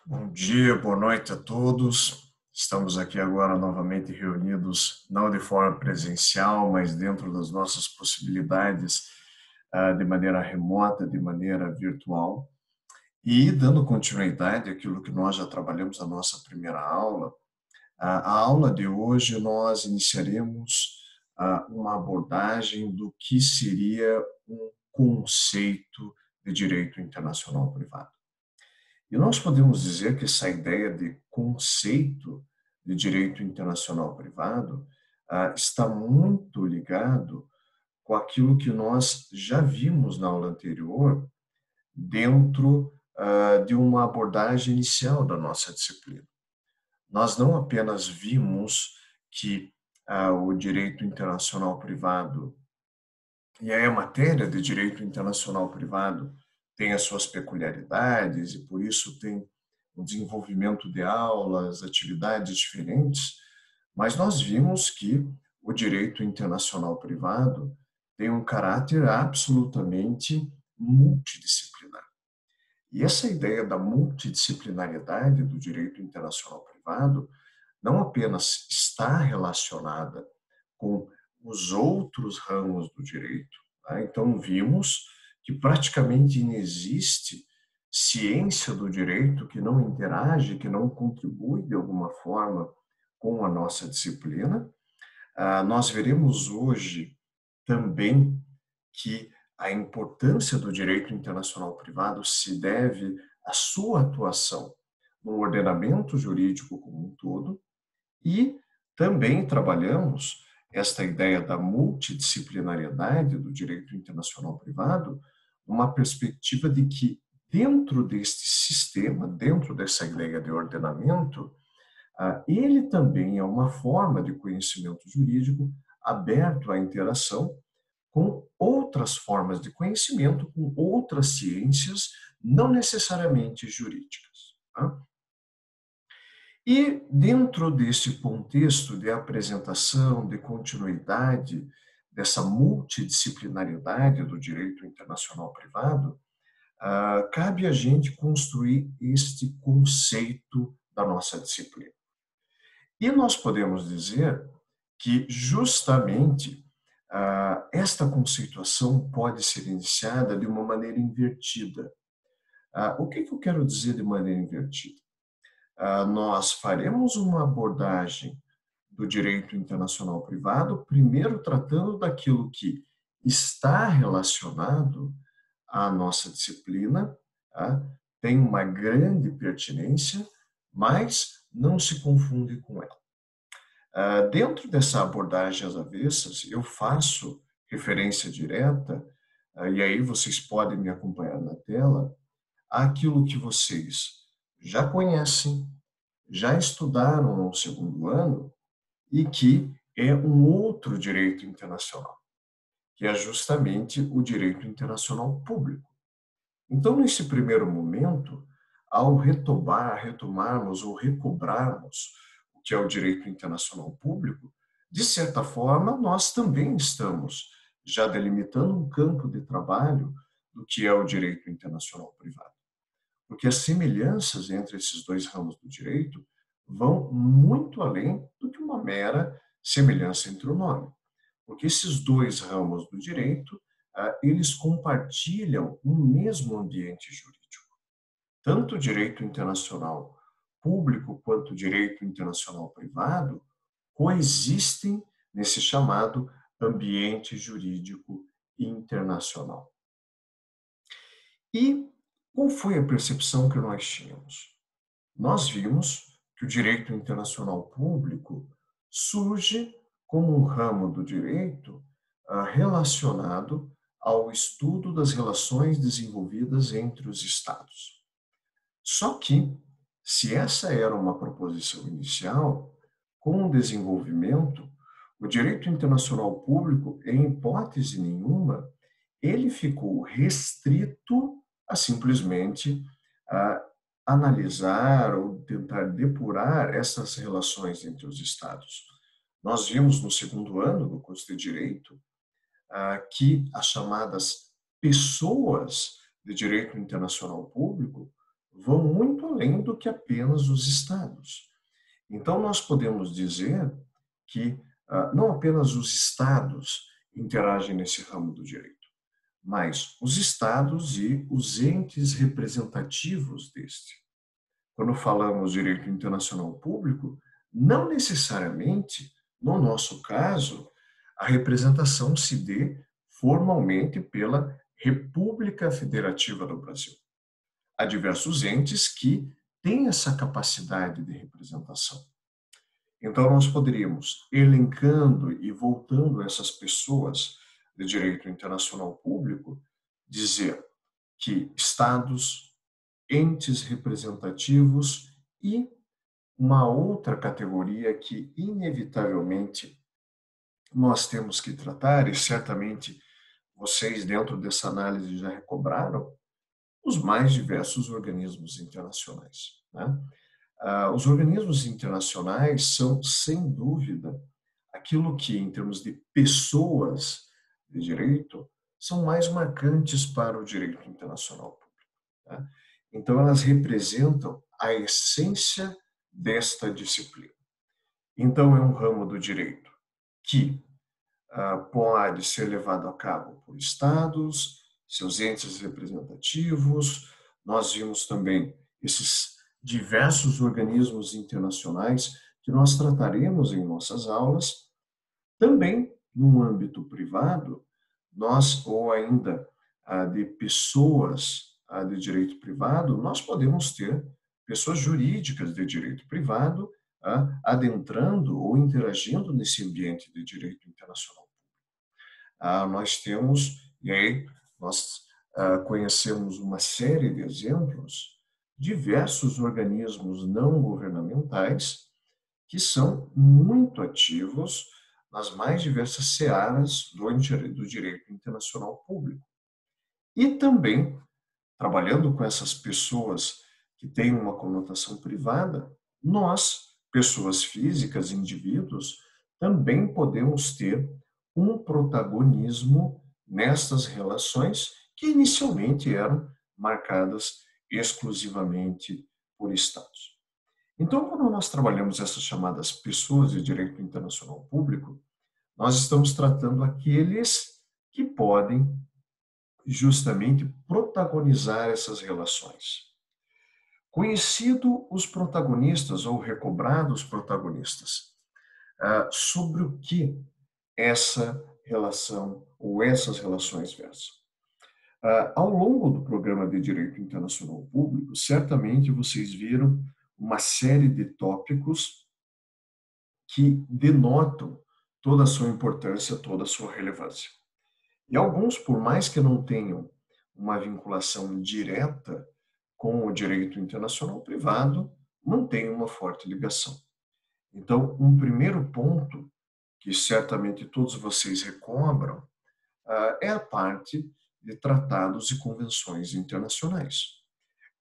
Bom dia, boa noite a todos. Estamos aqui agora novamente reunidos, não de forma presencial, mas dentro das nossas possibilidades, de maneira remota, de maneira virtual. E dando continuidade àquilo que nós já trabalhamos na nossa primeira aula, a aula de hoje nós iniciaremos uma abordagem do que seria um conceito de direito internacional privado. E nós podemos dizer que essa ideia de conceito de direito internacional privado está muito ligado com aquilo que nós já vimos na aula anterior dentro de uma abordagem inicial da nossa disciplina. Nós não apenas vimos que o direito internacional privado e aí a matéria de direito internacional privado tem as suas peculiaridades e por isso tem um desenvolvimento de aulas, atividades diferentes, mas nós vimos que o direito internacional privado tem um caráter absolutamente multidisciplinar. E essa ideia da multidisciplinariedade do direito internacional privado não apenas está relacionada com os outros ramos do direito. Tá? Então, vimos que praticamente não existe ciência do direito que não interage, que não contribui de alguma forma com a nossa disciplina. Nós veremos hoje também que a importância do direito internacional privado se deve à sua atuação no ordenamento jurídico como um todo e também trabalhamos esta ideia da multidisciplinariedade do direito internacional privado, uma perspectiva de que dentro deste sistema, dentro dessa ideia de ordenamento, ele também é uma forma de conhecimento jurídico aberto à interação com outras formas de conhecimento, com outras ciências, não necessariamente jurídicas. Tá? E dentro desse contexto de apresentação, de continuidade, dessa multidisciplinaridade do direito internacional privado, cabe a gente construir este conceito da nossa disciplina. E nós podemos dizer que justamente esta conceituação pode ser iniciada de uma maneira invertida. O que eu quero dizer de maneira invertida? Nós faremos uma abordagem do direito internacional privado, primeiro tratando daquilo que está relacionado à nossa disciplina, tá? Tem uma grande pertinência, mas não se confunde com ela. Dentro dessa abordagem às avessas, eu faço referência direta, e aí vocês podem me acompanhar na tela, àquilo que vocês já conhecem, já estudaram no segundo ano e que é um outro direito internacional, que é justamente o direito internacional público. Então, nesse primeiro momento, ao retomarmos ou recobrarmos o que é o direito internacional público, de certa forma, nós também estamos já delimitando um campo de trabalho do que é o direito internacional privado. Porque as semelhanças entre esses dois ramos do direito vão muito além do que uma mera semelhança entre o nome. Porque esses dois ramos do direito, eles compartilham um mesmo ambiente jurídico. Tanto o direito internacional público quanto o direito internacional privado coexistem nesse chamado ambiente jurídico internacional. E qual foi a percepção que nós tínhamos? Nós vimos que o direito internacional público surge como um ramo do direito relacionado ao estudo das relações desenvolvidas entre os Estados. Só que, se essa era uma proposição inicial, com o desenvolvimento, o direito internacional público, em hipótese nenhuma, ele ficou restrito a simplesmente analisar ou tentar depurar essas relações entre os Estados. Nós vimos no segundo ano do curso de Direito que as chamadas pessoas de direito internacional público vão muito além do que apenas os estados. Então, nós podemos dizer que não apenas os estados interagem nesse ramo do direito, mas os estados e os entes representativos deste. Quando falamos direito internacional público, não necessariamente, no nosso caso, a representação se dê formalmente pela República Federativa do Brasil. Há diversos entes que têm essa capacidade de representação. Então, nós poderíamos, elencando e voltando essas pessoas de direito internacional público, dizer que estados, entes representativos e uma outra categoria que, inevitavelmente, nós temos que tratar, e certamente vocês, dentro dessa análise, já recobraram, os mais diversos organismos internacionais, né? Os organismos internacionais são, sem dúvida, aquilo que, em termos de pessoas de direito, são mais marcantes para o direito internacional público, né? Então, elas representam a essência desta disciplina. Então, é um ramo do direito que pode ser levado a cabo por estados, seus entes representativos. Nós vimos também esses diversos organismos internacionais que nós trataremos em nossas aulas. Também, no âmbito privado, nós, ou ainda de pessoas de direito privado, nós podemos ter pessoas jurídicas de direito privado adentrando ou interagindo nesse ambiente de direito internacional. Nós temos, e aí nós conhecemos uma série de exemplos, diversos organismos não governamentais que são muito ativos nas mais diversas searas do direito internacional público. E também, trabalhando com essas pessoas que têm uma conotação privada, nós, pessoas físicas, indivíduos, também podemos ter um protagonismo nestas relações que inicialmente eram marcadas exclusivamente por estados. Então, quando nós trabalhamos essas chamadas pessoas de direito internacional público, nós estamos tratando aqueles que podem justamente protagonizar essas relações. Conhecido os protagonistas ou recobrados protagonistas, sobre o que essa relação ou essas relações versam. Ao longo do programa de Direito Internacional Público, certamente vocês viram uma série de tópicos que denotam toda a sua importância, toda a sua relevância. E alguns, por mais que não tenham uma vinculação direta com o direito internacional privado, mantêm uma forte ligação. Então, um primeiro ponto que certamente todos vocês recobram é a parte de tratados e convenções internacionais.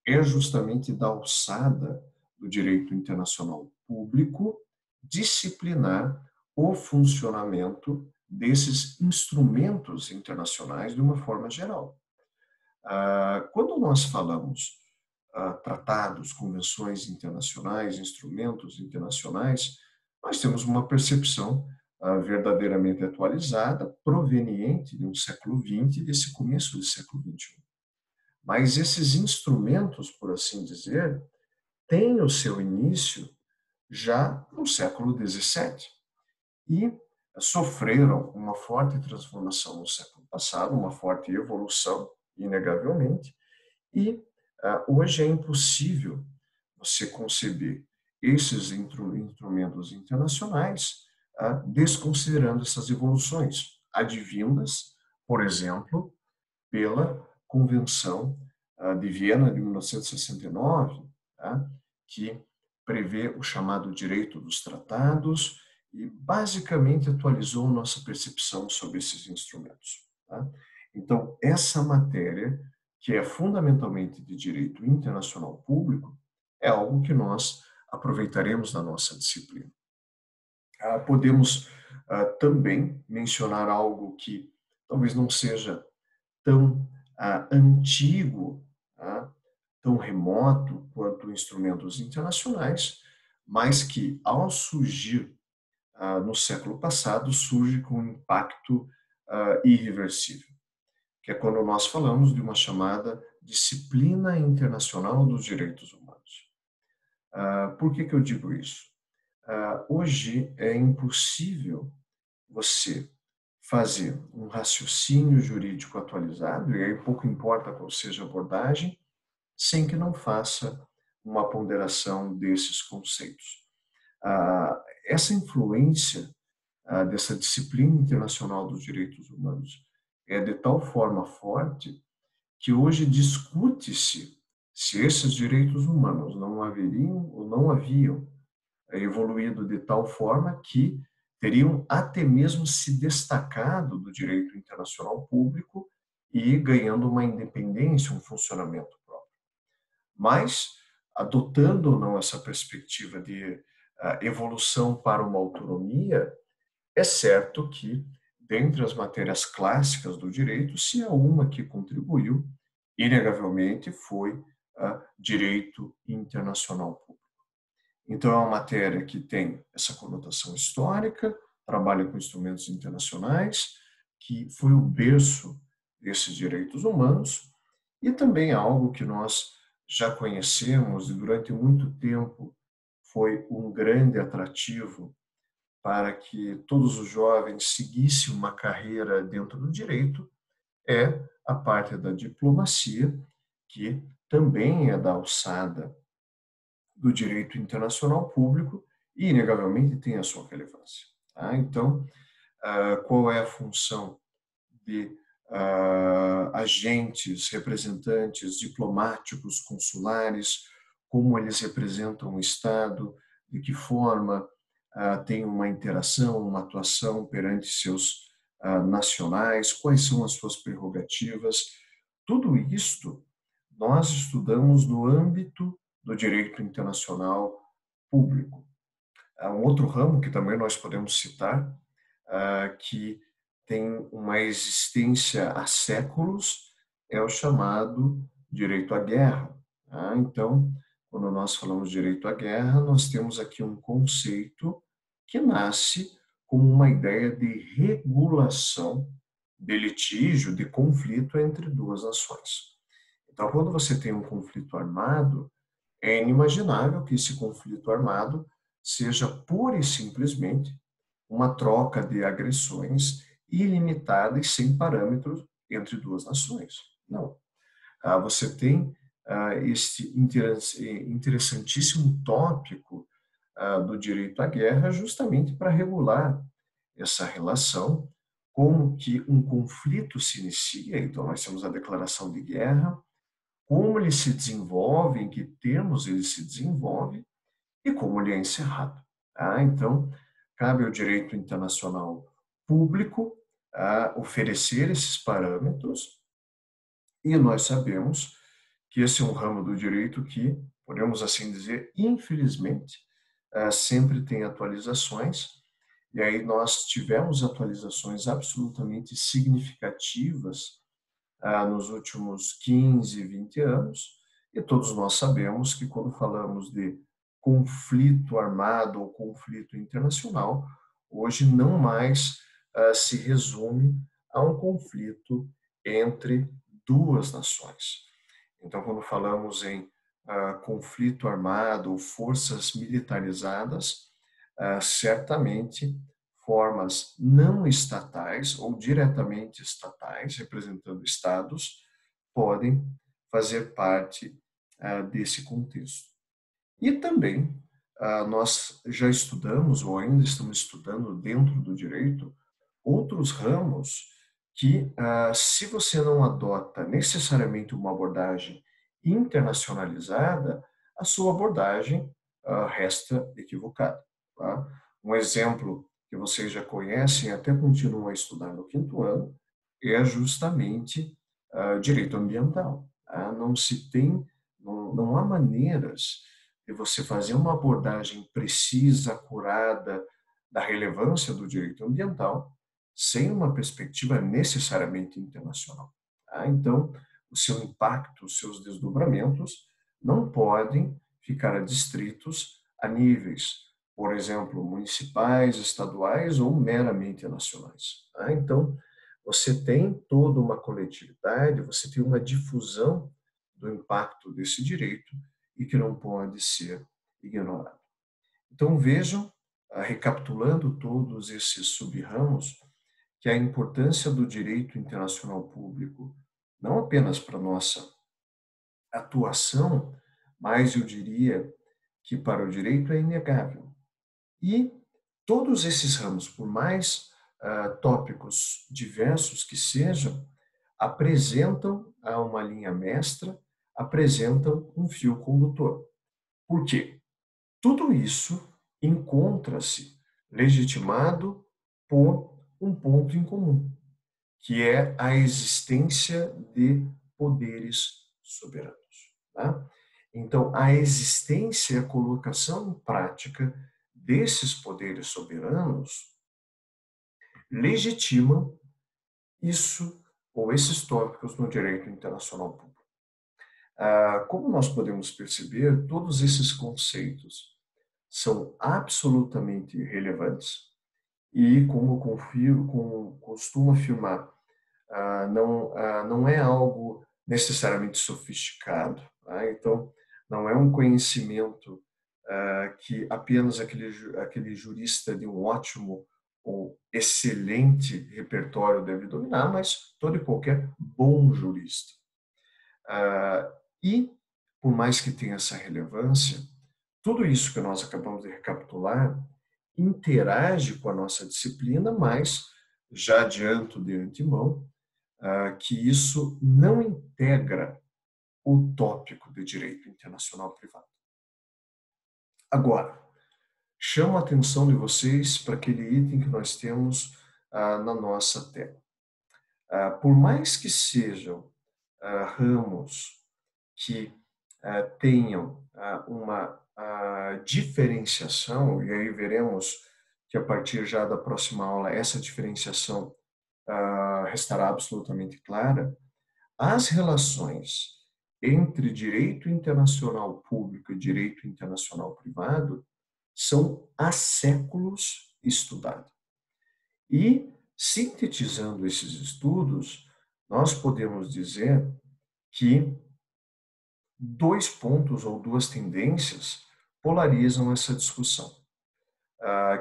É justamente da alçada do direito internacional público disciplinar o funcionamento desses instrumentos internacionais de uma forma geral. Quando nós falamos tratados, convenções internacionais, instrumentos internacionais, nós temos uma percepção verdadeiramente atualizada, proveniente de um século XX, desse começo do século XXI. Mas esses instrumentos, por assim dizer, têm o seu início já no século XVII e sofreram uma forte transformação no século passado, uma forte evolução, inegavelmente, e hoje é impossível você conceber esses instrumentos internacionais desconsiderando essas evoluções, advindas, por exemplo, pela Convenção de Viena de 1969, que prevê o chamado direito dos tratados e basicamente atualizou nossa percepção sobre esses instrumentos. Então, essa matéria, que é fundamentalmente de direito internacional público, é algo que nós aproveitaremos na nossa disciplina. Podemos também mencionar algo que talvez não seja tão antigo tão remoto quanto instrumentos internacionais, mas que, ao surgir no século passado, surge com um impacto irreversível, que é quando nós falamos de uma chamada disciplina internacional dos direitos humanos. Por que eu digo isso? Hoje é impossível você fazer um raciocínio jurídico atualizado, e aí pouco importa qual seja a abordagem, sem que não faça uma ponderação desses conceitos. Essa influência dessa disciplina internacional dos direitos humanos é de tal forma forte que hoje discute-se se esses direitos humanos não haveriam ou não haviam evoluído de tal forma que teriam até mesmo se destacado do direito internacional público e ganhando uma independência, um funcionamento próprio. Mas, adotando ou não essa perspectiva de evolução para uma autonomia, é certo que, dentre as matérias clássicas do direito, se há uma que contribuiu, inegavelmente, foi direito internacional público. Então, é uma matéria que tem essa conotação histórica, trabalha com instrumentos internacionais, que foi o berço desses direitos humanos, e também algo que nós já conhecemos e durante muito tempo foi um grande atrativo para que todos os jovens seguissem uma carreira dentro do direito, é a parte da diplomacia, que também é da alçada do direito internacional público e, inegavelmente, tem a sua relevância. Tá? Então, qual é a função de agentes, representantes diplomáticos, consulares, como eles representam o Estado, de que forma tem uma interação, uma atuação perante seus nacionais, quais são as suas prerrogativas. Tudo isto nós estudamos no âmbito do direito internacional público. Um outro ramo que também nós podemos citar, que tem uma existência há séculos, é o chamado direito à guerra. Então, quando nós falamos direito à guerra, nós temos aqui um conceito que nasce como uma ideia de regulação de litígio, de conflito entre duas nações. Então, quando você tem um conflito armado, é inimaginável que esse conflito armado seja pura e simplesmente uma troca de agressões ilimitada e sem parâmetros entre duas nações. Não. Você tem este interessantíssimo tópico do direito à guerra justamente para regular essa relação, como que um conflito se inicia. Então, nós temos a declaração de guerra, como ele se desenvolve, em que termos ele se desenvolve e como ele é encerrado. Então, cabe ao direito internacional público oferecer esses parâmetros, e nós sabemos que esse é um ramo do direito que, podemos assim dizer, infelizmente, sempre tem atualizações, e aí nós tivemos atualizações absolutamente significativas nos últimos 15, 20 anos, e todos nós sabemos que quando falamos de conflito armado ou conflito internacional, hoje não mais se resume a um conflito entre duas nações. Então, quando falamos em conflito armado ou forças militarizadas, certamente formas não estatais ou diretamente estatais, representando estados, podem fazer parte desse contexto. E também nós já estudamos, ou ainda estamos estudando dentro do direito, outros ramos que, se você não adota necessariamente uma abordagem internacionalizada, a sua abordagem resta equivocada. Tá? Um exemplo que vocês já conhecem, até continuam a estudar no 5º ano, é justamente direito ambiental. Não se tem, não há maneiras de você fazer uma abordagem precisa, acurada da relevância do direito ambiental sem uma perspectiva necessariamente internacional. Então, o seu impacto, os seus desdobramentos não podem ficar adstritos a níveis, por exemplo, municipais, estaduais ou meramente nacionais. Tá? Então, você tem toda uma coletividade, você tem uma difusão do impacto desse direito e que não pode ser ignorado. Então, vejam, recapitulando todos esses sub-ramos, que a importância do direito internacional público, não apenas para a nossa atuação, mas eu diria que para o direito é inegável. E todos esses ramos, por mais tópicos diversos que sejam, apresentam uma linha mestra, apresentam um fio condutor. Por quê? Tudo isso encontra-se legitimado por um ponto em comum, que é a existência de poderes soberanos. Tá? Então, a existência e a colocação em prática desses poderes soberanos legitimam isso ou esses tópicos no direito internacional público. Como nós podemos perceber, todos esses conceitos são absolutamente relevantes e, como costumo afirmar, não é algo necessariamente sofisticado. Tá? Então, não é um conhecimento que apenas aquele jurista de um ótimo ou excelente repertório deve dominar, mas todo e qualquer bom jurista. E, por mais que tenha essa relevância, tudo isso que nós acabamos de recapitular interage com a nossa disciplina, mas já adianto de antemão que isso não integra o tópico de direito internacional privado. Agora, chamo a atenção de vocês para aquele item que nós temos na nossa tela. Por mais que sejam ramos que tenham uma diferenciação, e aí veremos que a partir já da próxima aula essa diferenciação restará absolutamente clara, as relações entre direito internacional público e direito internacional privado são há séculos estudadas. E, sintetizando esses estudos, nós podemos dizer que dois pontos ou duas tendências polarizam essa discussão,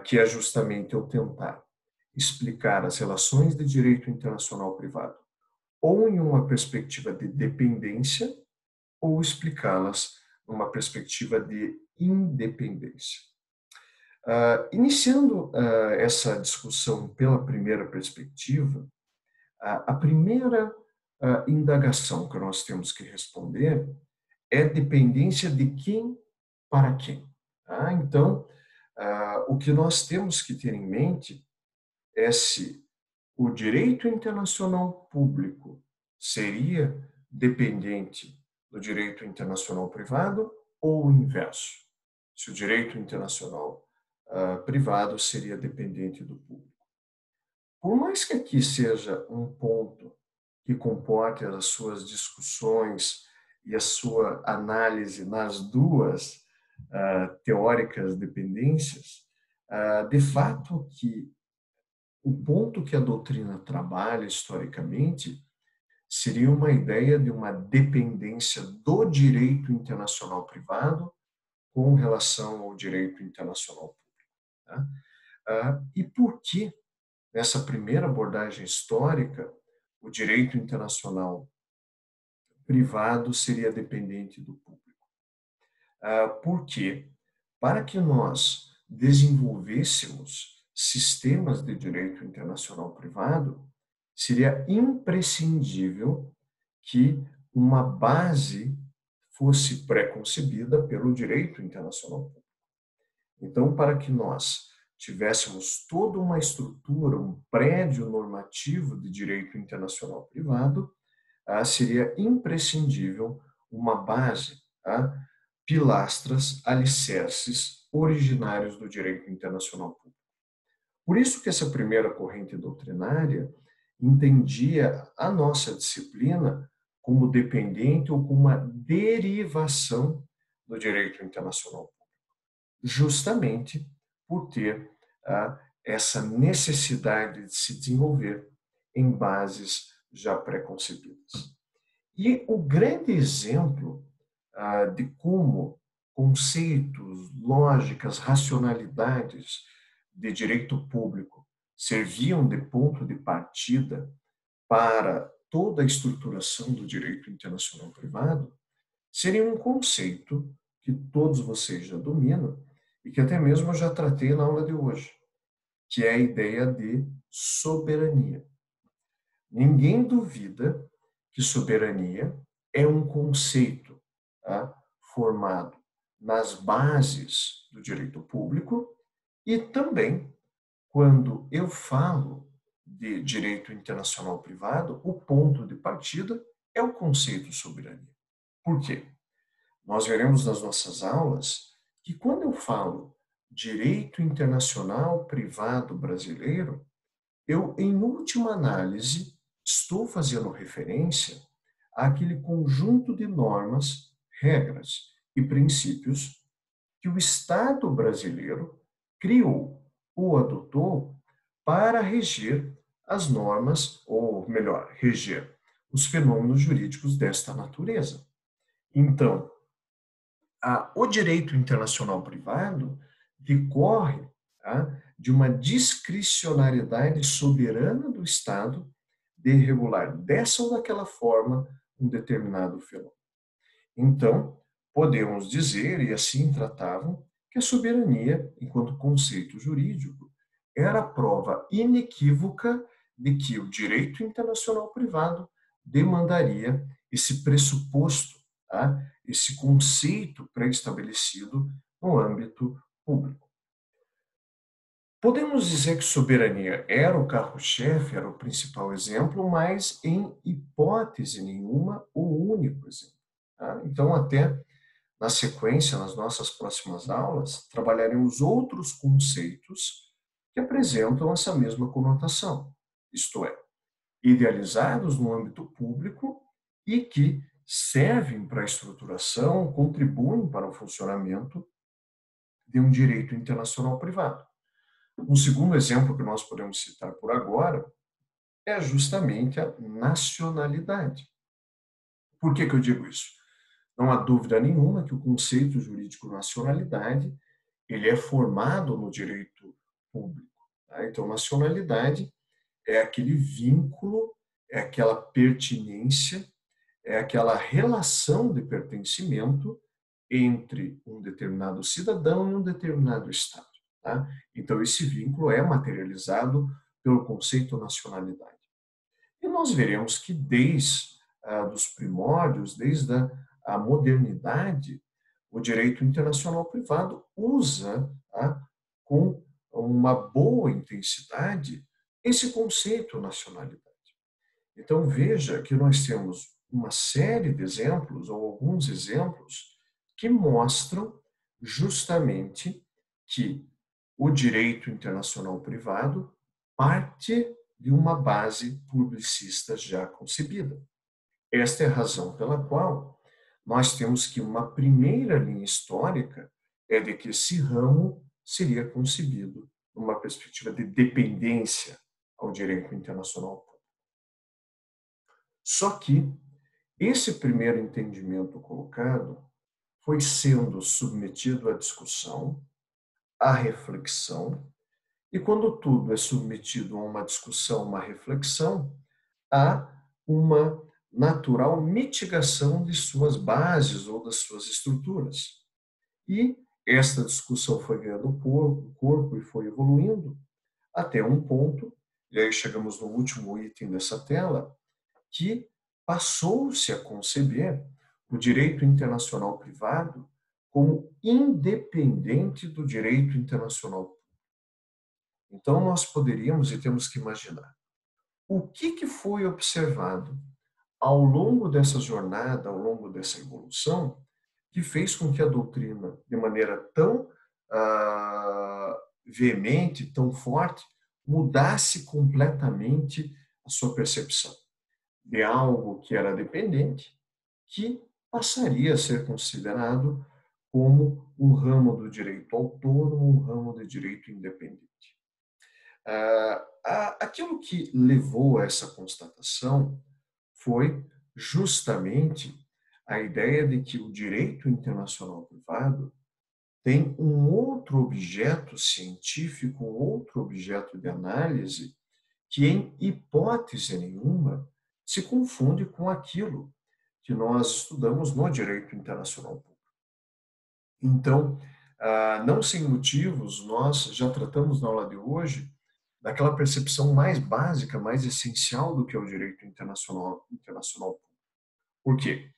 que é justamente eu tentar explicar as relações de direito internacional privado ou em uma perspectiva de dependência ou explicá-las numa perspectiva de independência. Iniciando essa discussão pela primeira perspectiva, a primeira indagação que nós temos que responder é dependência de quem para quem. Tá? Então, o que nós temos que ter em mente é se o direito internacional público seria dependente do direito internacional privado ou o inverso. Se o direito internacional privado seria dependente do público. Por mais que aqui seja um ponto que comporte as suas discussões e a sua análise nas duas teóricas dependências, de fato que o ponto que a doutrina trabalha historicamente seria uma ideia de uma dependência do direito internacional privado com relação ao direito internacional público. Tá? E por que, nessa primeira abordagem histórica, o direito internacional privado seria dependente do público? Porque, para que nós desenvolvêssemos sistemas de direito internacional privado, seria imprescindível que uma base fosse pré-concebida pelo direito internacional público. Então, para que nós tivéssemos toda uma estrutura, um prédio normativo de direito internacional privado, seria imprescindível uma base, pilastras, alicerces originários do direito internacional público. Por isso que essa primeira corrente doutrinária entendia a nossa disciplina como dependente ou como uma derivação do direito internacional, justamente por ter essa necessidade de se desenvolver em bases já pré-concebidas. E o grande exemplo de como conceitos, lógicas, racionalidades de direito público serviam de ponto de partida para toda a estruturação do direito internacional privado seria um conceito que todos vocês já dominam e que até mesmo eu já tratei na aula de hoje, que é a ideia de soberania. Ninguém duvida que soberania é um conceito formado nas bases do direito público e também, quando eu falo de direito internacional privado, o ponto de partida é o conceito de soberania. Por quê? Nós veremos nas nossas aulas que quando eu falo direito internacional privado brasileiro, eu, em última análise, estou fazendo referência àquele conjunto de normas, regras e princípios que o Estado brasileiro criou ou adotou para reger as normas, ou melhor, reger os fenômenos jurídicos desta natureza. Então, o direito internacional privado decorre de uma discricionariedade soberana do Estado de regular dessa ou daquela forma um determinado fenômeno. Então, podemos dizer, e assim tratavam, que a soberania, enquanto conceito jurídico, era a prova inequívoca de que o direito internacional privado demandaria esse pressuposto, esse conceito pré-estabelecido no âmbito público. Podemos dizer que soberania era o carro-chefe, era o principal exemplo, mas em hipótese nenhuma o único exemplo. Então, até na sequência, nas nossas próximas aulas, trabalharemos outros conceitos que apresentam essa mesma conotação, isto é, idealizados no âmbito público e que servem para a estruturação, contribuem para o funcionamento de um direito internacional privado. Um segundo exemplo que nós podemos citar por agora é justamente a nacionalidade. Por que eu digo isso? Não há dúvida nenhuma que o conceito jurídico nacionalidade ele é formado no direito público. Então, nacionalidade é aquele vínculo, é aquela pertinência, é aquela relação de pertencimento entre um determinado cidadão e um determinado Estado. Então, esse vínculo é materializado pelo conceito nacionalidade. E nós veremos que desde dos primórdios, desde a modernidade, o direito internacional privado usa com uma boa intensidade esse conceito nacionalidade. Então veja que nós temos uma série de exemplos, ou alguns exemplos, que mostram justamente que o direito internacional privado parte de uma base publicista já concebida. Esta é a razão pela qual nós temos que uma primeira linha histórica é de que esse ramo seria concebido numa perspectiva de dependência ao direito internacional. Só que esse primeiro entendimento colocado foi sendo submetido à discussão, à reflexão, e quando tudo é submetido a uma discussão, uma reflexão, há uma natural mitigação de suas bases ou das suas estruturas. E esta discussão foi ganhando corpo e foi evoluindo até um ponto, e aí chegamos no último item dessa tela, que passou-se a conceber o direito internacional privado como independente do direito internacional público. Então, nós poderíamos e temos que imaginar o que foi observado ao longo dessa jornada, ao longo dessa evolução, que fez com que a doutrina, de maneira tão veemente, tão forte, mudasse completamente a sua percepção. de algo que era dependente, que passaria a ser considerado como um ramo do direito autônomo, um ramo de direito independente. Aquilo que levou a essa constatação foi justamente a ideia de que o direito internacional privado tem um outro objeto científico, um outro objeto de análise, que, em hipótese nenhuma, se confunde com aquilo que nós estudamos no direito internacional público. Então, não sem motivos, nós já tratamos na aula de hoje daquela percepção mais básica, mais essencial do que é o direito internacional público. Por quê?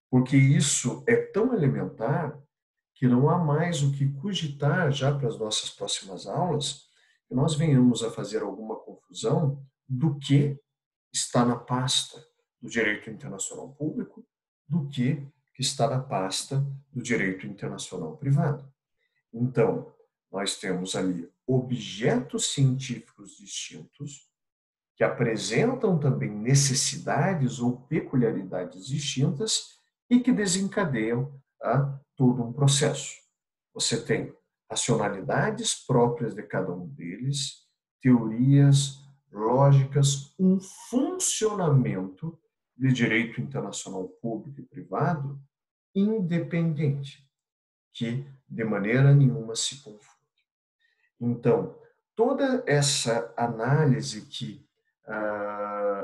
Porque isso é tão elementar que não há mais o que cogitar já para as nossas próximas aulas, que nós venhamos a fazer alguma confusão do que está na pasta do direito internacional público, do que está na pasta do direito internacional privado. Então, nós temos ali objetos científicos distintos que apresentam também necessidades ou peculiaridades distintas e que desencadeiam todo um processo. Você tem racionalidades próprias de cada um deles, teorias, lógicas, um funcionamento de direito internacional público e privado independente, que de maneira nenhuma se confunde. Então, toda essa análise que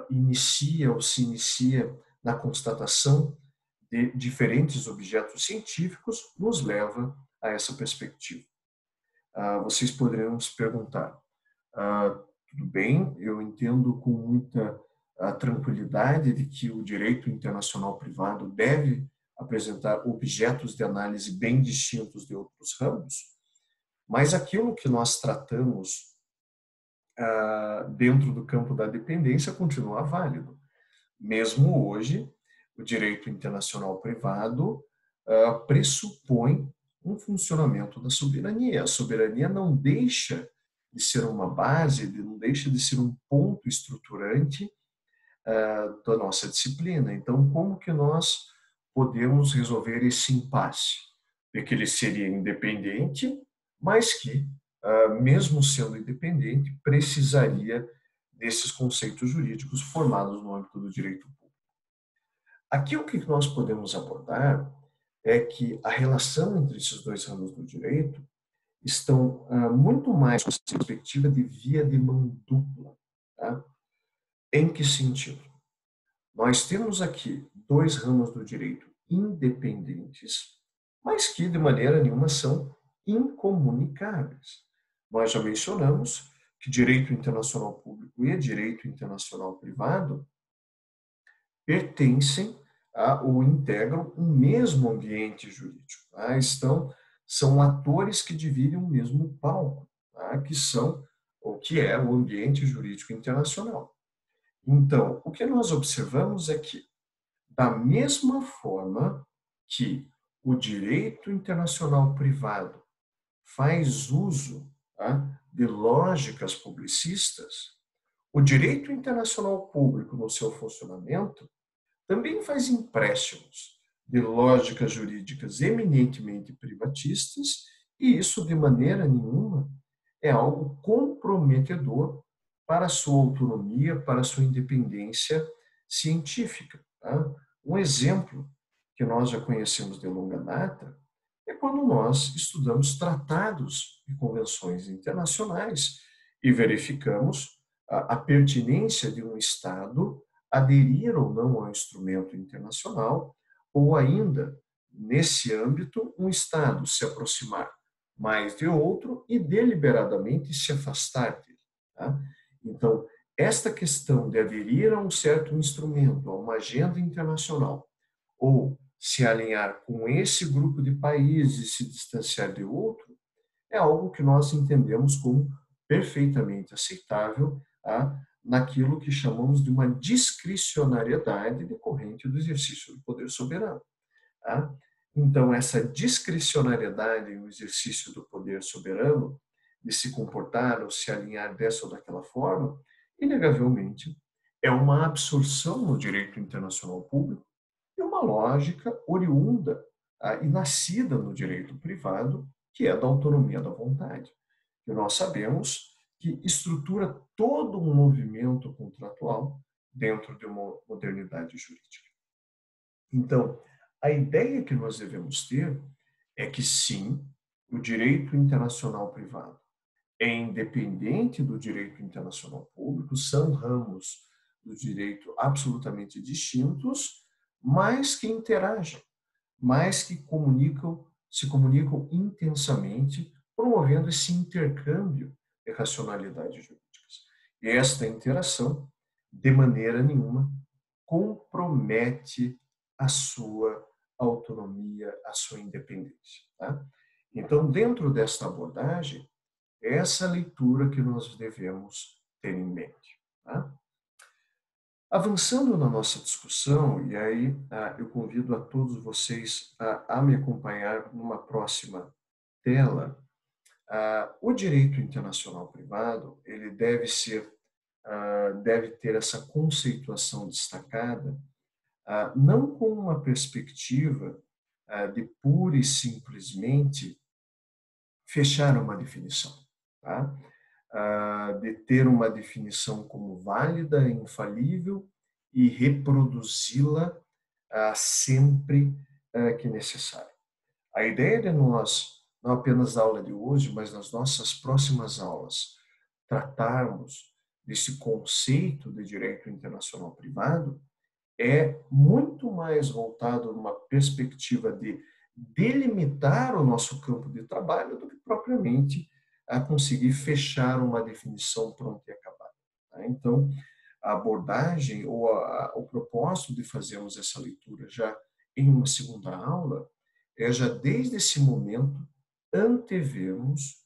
inicia ou se inicia na constatação de diferentes objetos científicos nos leva a essa perspectiva. Vocês poderiam se perguntar, tudo bem, eu entendo com muita tranquilidade de que o direito internacional privado deve apresentar objetos de análise bem distintos de outros ramos, mas aquilo que nós tratamos dentro do campo da dependência continua válido. Mesmo hoje, o direito internacional privado pressupõe um funcionamento da soberania. A soberania não deixa de ser uma base, não deixa de ser um ponto estruturante da nossa disciplina. Então, como que nós podemos resolver esse impasse? De que ele seria independente, mas que, mesmo sendo independente, precisaria desses conceitos jurídicos formados no âmbito do direito público. Aqui o que nós podemos abordar é que a relação entre esses dois ramos do direito estão muito mais com a perspectiva de via de mão dupla. Tá? Em que sentido? Nós temos aqui dois ramos do direito independentes, mas que de maneira nenhuma são incomunicáveis. Nós já mencionamos que direito internacional público e direito internacional privado pertencem ou integram um mesmo ambiente jurídico. Tá? São atores que dividem o mesmo palco, tá? Que é o ambiente jurídico internacional. Então, o que nós observamos é que, da mesma forma que o direito internacional privado faz uso de lógicas publicistas, o direito internacional público, no seu funcionamento, também faz empréstimos de lógicas jurídicas eminentemente privatistas, e isso, de maneira nenhuma, é algo comprometedor para a sua autonomia, para a sua independência científica. Tá? Um exemplo que nós já conhecemos de longa data é quando nós estudamos tratados e convenções internacionais e verificamos a pertinência de um Estado aderir ou não ao instrumento internacional, ou ainda, nesse âmbito, um Estado se aproximar mais de outro e deliberadamente se afastar dele. Tá? Então, esta questão de aderir a um certo instrumento, a uma agenda internacional, ou se alinhar com esse grupo de países e se distanciar de outro, é algo que nós entendemos como perfeitamente aceitável naquilo que chamamos de uma discricionariedade decorrente do exercício do poder soberano. Tá? Então, essa discricionariedade no exercício do poder soberano, de se comportar ou se alinhar dessa ou daquela forma, inegavelmente é uma absorção no direito internacional público e uma lógica oriunda e nascida no direito privado, que é da autonomia da vontade, que nós sabemos que estrutura todo um movimento contratual dentro de uma modernidade jurídica. Então, a ideia que nós devemos ter é que sim, o direito internacional privado é independente do direito internacional público, são ramos do direito absolutamente distintos, mas que interagem, mas que se comunicam intensamente, promovendo esse intercâmbio de racionalidades jurídicas. E esta interação, de maneira nenhuma, compromete a sua autonomia, a sua independência. Tá? Então, dentro desta abordagem, é essa leitura que nós devemos ter em mente. Tá? Avançando na nossa discussão, e aí eu convido a todos vocês a me acompanhar numa próxima tela, o direito internacional privado ele deve ter essa conceituação destacada, não com uma perspectiva de pura e simplesmente fechar uma definição, tá? De ter uma definição como válida, infalível e reproduzi-la sempre que necessário. A ideia de nós, não apenas na aula de hoje, mas nas nossas próximas aulas, tratarmos desse conceito de direito internacional privado é muito mais voltado numa perspectiva de delimitar o nosso campo de trabalho do que propriamente a conseguir fechar uma definição pronta e acabada. Tá? Então, a abordagem ou o propósito de fazermos essa leitura já em uma segunda aula é já desde esse momento antevermos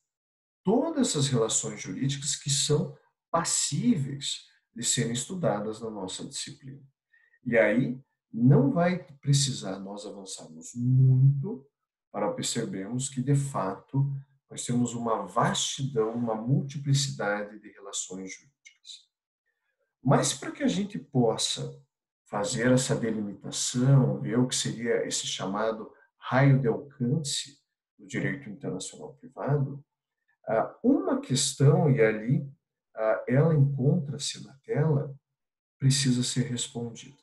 todas essas relações jurídicas que são passíveis de serem estudadas na nossa disciplina. E aí não vai precisar nós avançarmos muito para percebermos que, de fato, nós temos uma vastidão, uma multiplicidade de relações jurídicas. Mas para que a gente possa fazer essa delimitação, ver o que seria esse chamado raio de alcance do direito internacional privado, uma questão, e ali ela encontra-se na tela, precisa ser respondida.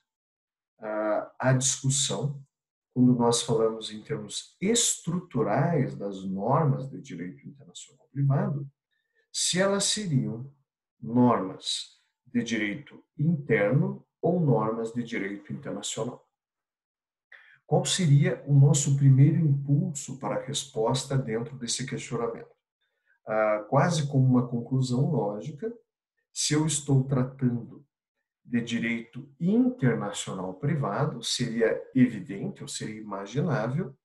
A discussão, quando nós falamos em termos estruturais das normas de direito internacional privado, se elas seriam normas de direito interno ou normas de direito internacional. Qual seria o nosso primeiro impulso para a resposta dentro desse questionamento? Quase como uma conclusão lógica, se eu estou tratando de direito internacional privado, seria evidente ou seria imaginável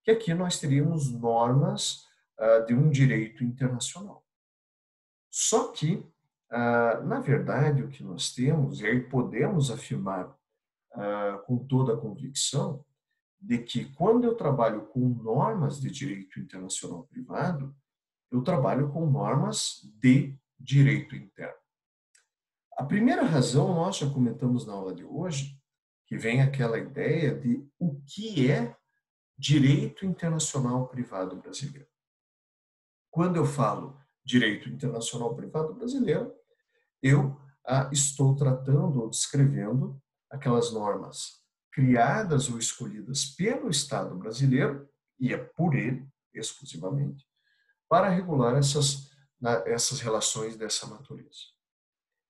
que aqui nós teríamos normas de um direito internacional. Só que, na verdade, o que nós temos, e aí podemos afirmar com toda a convicção, de que quando eu trabalho com normas de direito internacional privado, eu trabalho com normas de direito interno. A primeira razão nós já comentamos na aula de hoje, que vem aquela ideia de o que é direito internacional privado brasileiro. Quando eu falo direito internacional privado brasileiro, eu estou tratando ou descrevendo aquelas normas criadas ou escolhidas pelo Estado brasileiro, e é por ele, exclusivamente, para regular essas relações dessa natureza.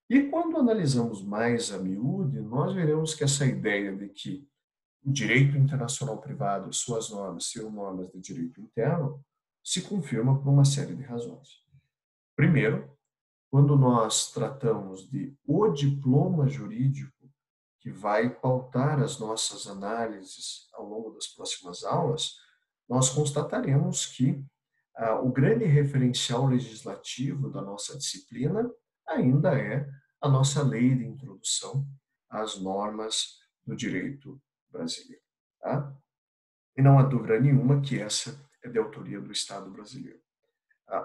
E quando analisamos mais a miúde, nós veremos que essa ideia de que o direito internacional privado, suas normas, serão normas de direito interno, se confirma por uma série de razões. Primeiro, quando nós tratamos de o diploma jurídico que vai pautar as nossas análises ao longo das próximas aulas, nós constataremos que o grande referencial legislativo da nossa disciplina ainda é a nossa lei de introdução às normas do direito brasileiro. Tá? E não há dúvida nenhuma que essa é de autoria do Estado brasileiro.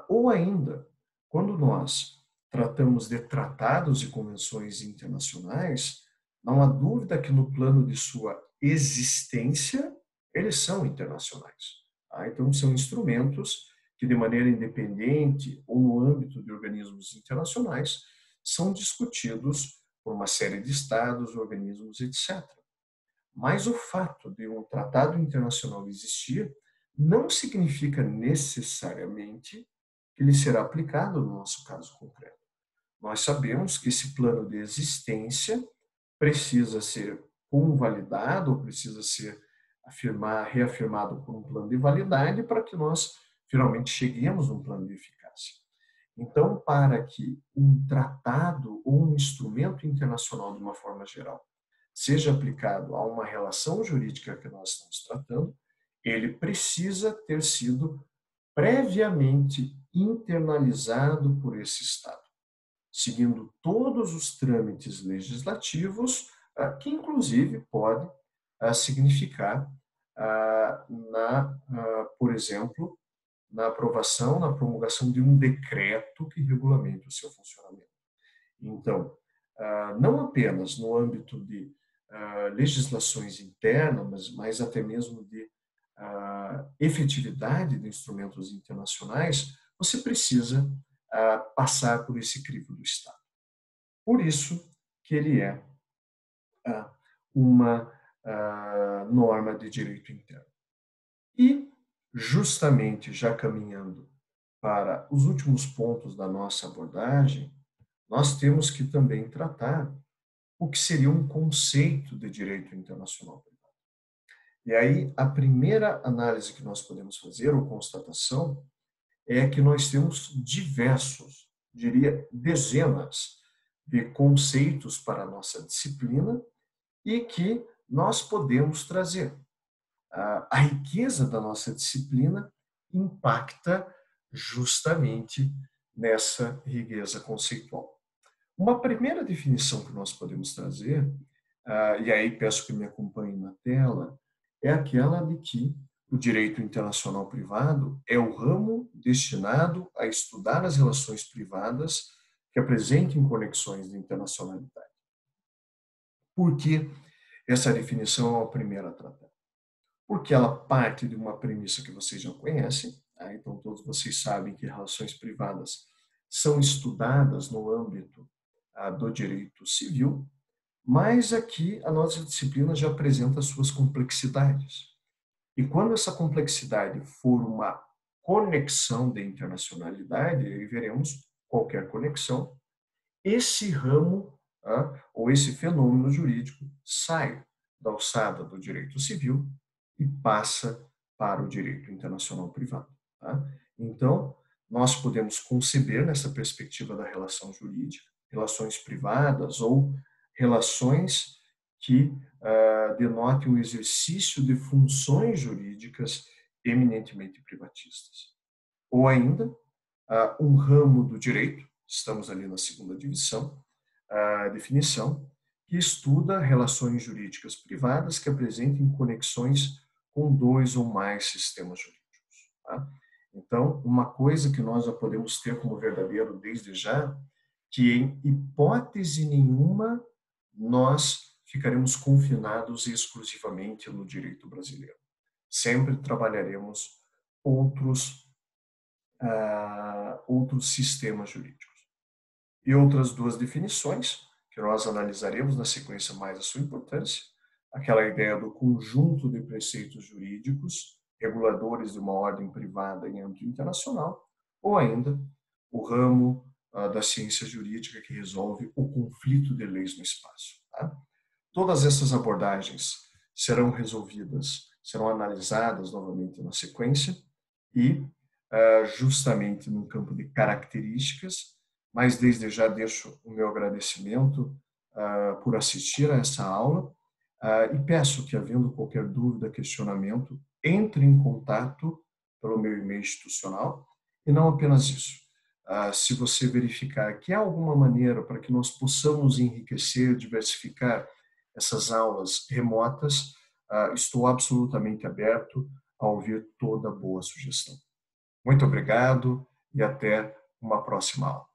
Ou ainda, quando nós tratamos de tratados e convenções internacionais, não há dúvida que no plano de sua existência, eles são internacionais. Tá? Então, são instrumentos que, de maneira independente ou no âmbito de organismos internacionais, são discutidos por uma série de estados, organismos, etc. Mas o fato de um tratado internacional existir não significa necessariamente que ele será aplicado no nosso caso concreto. Nós sabemos que esse plano de existência precisa ser convalidado, ou precisa ser reafirmado por um plano de validade para que nós finalmente cheguemos a um plano de eficácia. Então, para que um tratado ou um instrumento internacional, de uma forma geral, seja aplicado a uma relação jurídica que nós estamos tratando, ele precisa ter sido previamente internalizado por esse Estado, seguindo todos os trâmites legislativos, que inclusive pode significar, por exemplo, na aprovação, na promulgação de um decreto que regulamente o seu funcionamento. Então, não apenas no âmbito de legislações internas, mas até mesmo de efetividade de instrumentos internacionais, você precisa passar por esse crivo do Estado. Por isso que ele é uma norma de direito interno. E, justamente já caminhando para os últimos pontos da nossa abordagem, nós temos que também tratar o que seria um conceito de direito internacional privado. E aí, a primeira análise que nós podemos fazer, ou constatação, é que nós temos diversos, diria dezenas, de conceitos para a nossa disciplina e que nós podemos trazer. A riqueza da nossa disciplina impacta justamente nessa riqueza conceitual. Uma primeira definição que nós podemos trazer, e aí peço que me acompanhe na tela, é aquela de que o direito internacional privado é o ramo destinado a estudar as relações privadas que apresentem conexões de internacionalidade. Por que essa definição é a primeira a tratar? Porque ela parte de uma premissa que vocês já conhecem, tá? Então todos vocês sabem que relações privadas são estudadas no âmbito do direito civil, mas aqui a nossa disciplina já apresenta suas complexidades. E quando essa complexidade for uma conexão de internacionalidade, aí veremos qualquer conexão, esse ramo ou esse fenômeno jurídico sai da alçada do direito civil e passa para o direito internacional privado. Tá? Então, nós podemos conceber nessa perspectiva da relação jurídica, relações privadas ou relações que denotem o exercício de funções jurídicas eminentemente privatistas. Ou ainda, um ramo do direito, estamos ali na segunda definição, que estuda relações jurídicas privadas que apresentem conexões com dois ou mais sistemas jurídicos. Tá? Então, uma coisa que nós já podemos ter como verdadeiro desde já, que em hipótese nenhuma nós ficaremos confinados exclusivamente no direito brasileiro. Sempre trabalharemos outros sistemas jurídicos. E outras duas definições, que nós analisaremos na sequência mais a sua importância, aquela ideia do conjunto de preceitos jurídicos, reguladores de uma ordem privada em âmbito internacional, ou ainda o ramo da ciência jurídica que resolve o conflito de leis no espaço. Tá? Todas essas abordagens serão resolvidas, serão analisadas novamente na sequência e justamente no campo de características, mas desde já deixo o meu agradecimento por assistir a essa aula e peço que, havendo qualquer dúvida, questionamento, entre em contato pelo meu e-mail institucional e não apenas isso. Se você verificar que há alguma maneira para que nós possamos enriquecer, diversificar essas aulas remotas, estou absolutamente aberto a ouvir toda boa sugestão. Muito obrigado e até uma próxima aula.